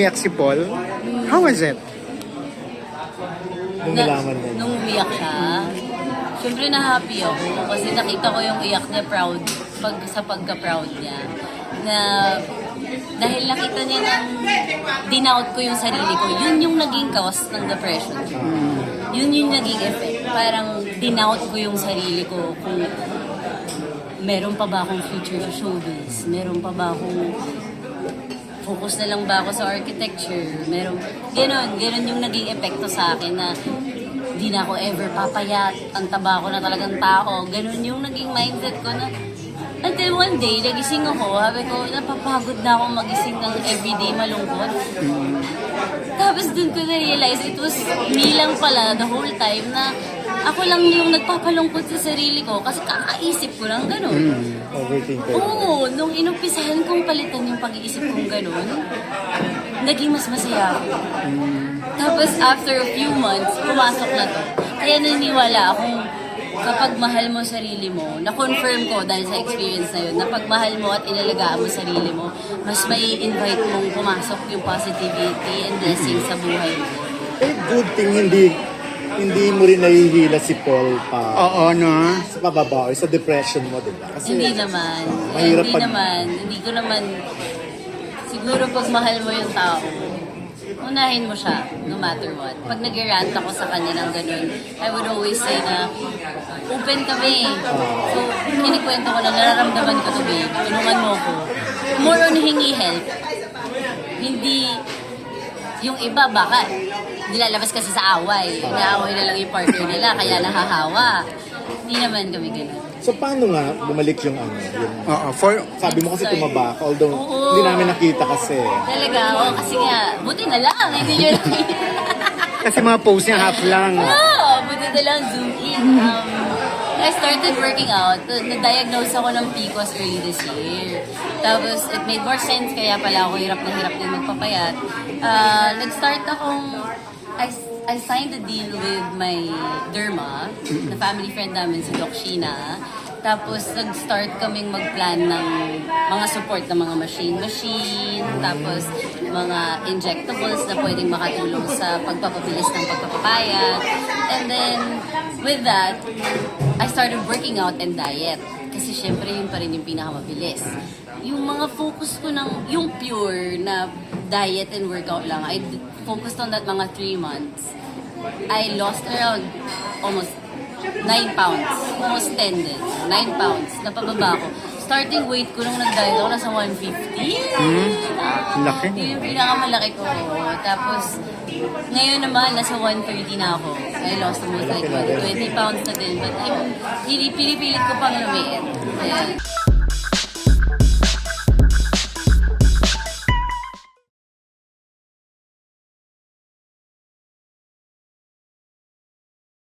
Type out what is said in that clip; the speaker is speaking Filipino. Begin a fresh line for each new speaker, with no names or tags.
umiyak si Paul? How was it?
Nung nalaman mo.
Nung umiyak siya, syempre na-happy ako kasi nakita ko yung iyak niya proud sa pagka-proud niya. Na dahil nakita niya na dinout ko yung sarili ko, yun yung naging cause ng depression. Yun yung naging effect. Parang dinout ko yung sarili ko kung meron pa ba akong future sa showbiz, meron pa ba akong focus na lang ba ako sa architecture, meron, ganon yung naging epekto sa akin na di na ako ever papayat, ang taba ko na talagang tao, ganon yung naging mindset ko na until one day, nagising ako, sabi ko, napapagod na ako magising ng everyday malungkot. Tapos dun ko na-realize, it was me lang pala the whole time na ako lang yung nagpapalungkot sa sarili ko kasi kakaisip ko lang gano'n.
Overthinker.
Oo, nung inumpisahan kong palitan yung pag-iisip kong gano'n, naging mas masaya ako. Tapos after a few months, pumasok na to. Kaya naniniwala akong kapag mahal mo sarili mo, na-confirm ko dahil sa experience na yun, na pag mahal mo at inalagaan mo sarili mo, mas may invite mong pumasok yung positivity and blessings sa buhay mo.
Eh, good thing hindi mo rin nahihila si Paul pa
Oo, no?
sa pababa o sa depression mo, diba? Kasi
Hindi naman.
mahirap
Hindi
pag-
naman. Hindi ko naman, siguro pag mahal mo yung tao, unahin mo siya, no matter what. Pag nag-rant ako sa kanya ng ganun, I would always say na, open kami. So, kinikwento ko na nararamdaman ko to, babe. Tulungan mo ko. More on hingi help. Hindi, yung iba, baka, nilalabas kasi sa away. Inaaway na lang yung partner nila, kaya nahahawa. Hindi naman kami ganun.
So, paano nga bumalik yung ano? Yung,
Oo,
sabi mo kasi tumaba ka, although
Oo.
hindi namin nakita kasi.
Talaga, oo, kasi nga, buti na lang, hindi nyo nakita.
Kasi mga post niya half lang.
Oo, buti na lang, zoom in. I started working out. Na-diagnose ako ng PCOS early this year. Tapos, it made more sense, kaya pala ako hirap na hirap din magpapayat. Nag-start akong, I signed a deal with my derma, na family friend namin, si Doc Sheena. Tapos, nag-start kaming mag-plan ng mga support ng mga machine, tapos mga injectables na pwedeng makatulong sa pagpapabilis ng pagpapapayat. And then, with that, I started working out and diet. Kasi syempre, yun pa rin yung pinakamabilis. Yung mga focus ko yung pure na diet and workout lang, I focused on that mga 3 months. I lost around almost 9 pounds. Almost 10 din. 9 pounds. Napababa ako. Starting weight ko nung nag-diet ako, nasa 150.
Laki.
Yun yung pinakamalaki ko. Tapos, ngayon naman, nasa 130 na ako. I lost almost like 20 pounds na din. But pinipilit ko pang lumiit. Ayan.